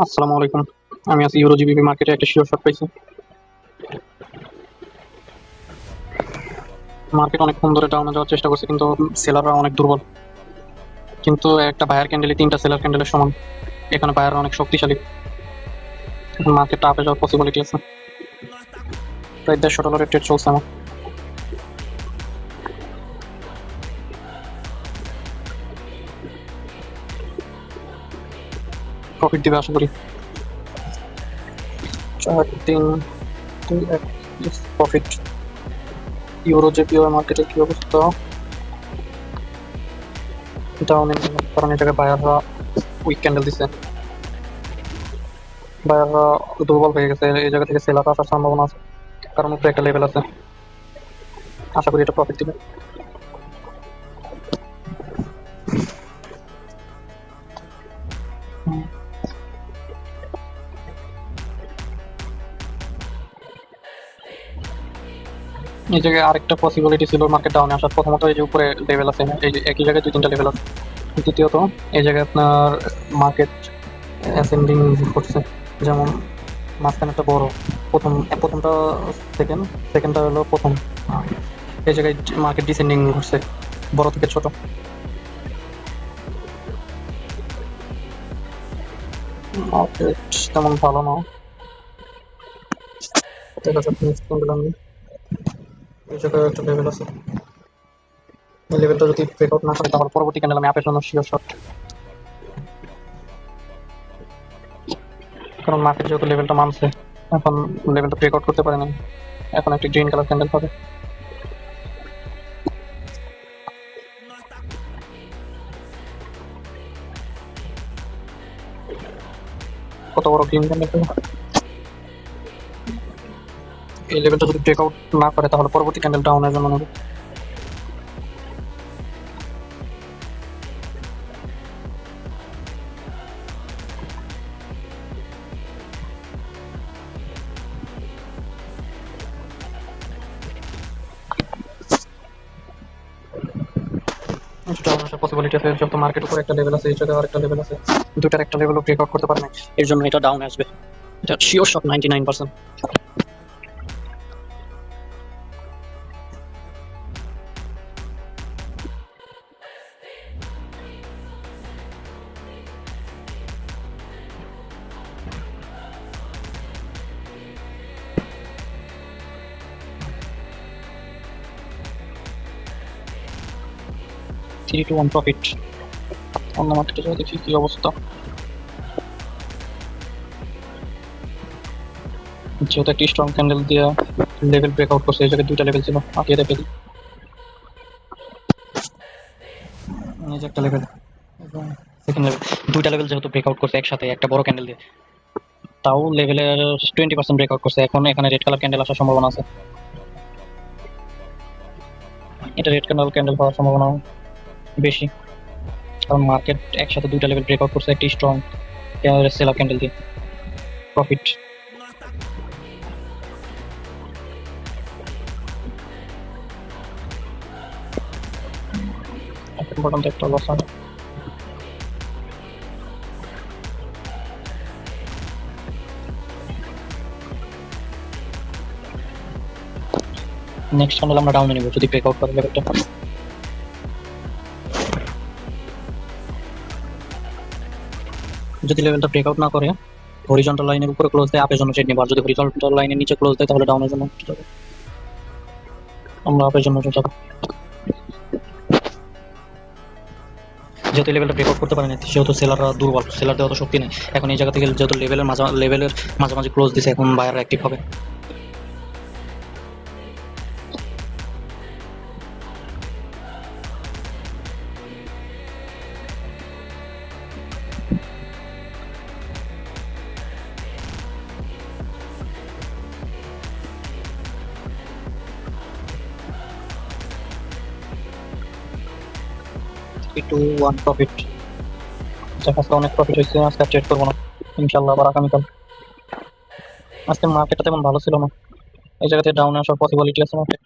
আসসালামু আলাইকুম। আমি আছি ইউরোজিবিপি মার্কেটে একটা শিওর শট পাইছি। মার্কেট অনেকক্ষণ ধরে ডাউনে যাওয়ার চেষ্টা করছে, কিন্তু সেলাররা অনেক দুর্বল। কিন্তু একটা বায়ার ক্যান্ডেলই তিনটা সেলার ক্যান্ডেলের সমান। এখানে বায়াররা অনেক শক্তিশালী। এখন মার্কেটটা আপে যাওয়ার পসিবিলিটি আছে। প্রায় $150 ট্রেড চলছে আমার। প্রফিট দিবে আশা করি। 4-3-2-1 প্রফিট। ইউরোজিপিও মার্কেটের কি অবস্থা? ডাউনে, কারণ এই জায়গায় বায়াররা উইক ক্যান্ডেল দিচ্ছে। বায়াররা দুর্বল হয়ে গেছে, এই জায়গা থেকে সেলার আসার সম্ভাবনা আছে, কারণ উপরে একটা লেভেল আছে। আশা করি এটা প্রফিট দিবে। এই জায়গায় আরেকটা পসিবিলিটি ছিল মার্কেট ডাউনে আসার। প্রথমত এই যে উপরে লেভেল আছে, এই যে একই জায়গায় 2-3টা লেভেল আছে। দ্বিতীয়ত এই জায়গায় আপনার মার্কেট অ্যাসেন্ডিং করছে, যেমন মাঝখানে একটা বড় প্রথমটা সেকেন্ড, সেকেন্ডটা হলো প্রথম। এই জায়গায় মার্কেট ডিসেন্ডিং করছে বড় থেকে ছোট। মার্কেট তেমন ভালো না, দেখা যাক নেক্সট ক্যান্ডেল। আমি এই জায়গায় একটা লেভেল আছে, এই লেভেলটা যদি ব্রেকআউট না করে তাহলে পরবর্তী ক্যান্ডেল আমি আপের জন্য শিওর শট। কারণ মার্কেট যেহেতু লেভেলটা মানছে, এখন লেভেলটা ব্রেকআউট করতে পারেনি, এখন একটা গ্রিন কালার ক্যান্ডেল পাবে। কত বড় গ্রিন ক্যান্ডেল পাবে। এই লেভেলটা যদি ব্রেকআউট না করে তাহলে পরবর্তী ক্যান্ডেল ডাউনের জন্য নেবে। ডাউন আসার পসিবিলিটি আছে, যত মার্কেট উপরে একটা লেভেল আছে, এই জায়গায় আরেকটা লেভেল আছে, দুটার একটা লেভেলও ব্রেকআউট করতে পারে না, এর জন্য এটা ডাউন আসবে। এটা sure shot 99%। Three two one profit. অন্য মার্কেটে যাই দেখি কি অবস্থা। যেহেতু একটি স্ট্রং ক্যান্ডেল দিয়ে লেভেল ব্রেকআউট করছে, এই জায়গায় দুইটা লেভেল ছিল, আগে দেখে দিই। এই যে একটা লেভেল এবং সেকেন্ড লেভেল, দুইটা লেভেল যেহেতু ব্রেকআউট করছে একসাথে একটা বড় ক্যান্ডেল দিয়ে, তাও লেভেলের 20% ব্রেকআউট করছে। এখন এখানে রেড কালার ক্যান্ডেল আসার সম্ভাবনা আছে। এটা রেড কালার ক্যান্ডেল হওয়ার সম্ভাবনা বেশি, কারণ মার্কেট একসাথে দুইটা লেভেল ব্রেকআউট করছে একটি স্ট্রং সেলার ক্যান্ডেল দিয়ে। প্রফিট। এখন পর্যন্ত একটা লস হয়। নেক্সট ক্যান্ডেল আমরা ডাউনে নিব যদি ব্রেকআউট করে লেভেলটা। যদি লেভেলটা ব্রেকআউট না করে হরিজন্টাল লাইনের উপরে ক্লোজ দেয় আপের জন্য ট্রেড নেব, আর যদি হরিজন্টাল লাইনের নিচে ক্লোজ দেয় তাহলে ডাউনের জন্য আমরা আপের জন্য যাব। যেহেতু লেভেলটা ব্রেকআউট করতে পারে না, সেহেতু সেলাররা দুর্বল, সেলারদের অত শক্তি নেই। এখন এই জায়গা থেকে যেহেতু লেভেলের মাঝামাঝি ক্লোজ দিছে, এখন বায়ার অ্যাক্টিভ হবে। Two one profit. আজকে অনেক প্রফিট হয়েছে, আজকে ট্রেড করবো না ইনশাল্লাহ, আবার আগামীকাল। আজকে মার্কেটটা তেমন ভালো ছিল না, এই জায়গাতে ডাউনে আসার পসিবিলিটি আছে মার্কেট।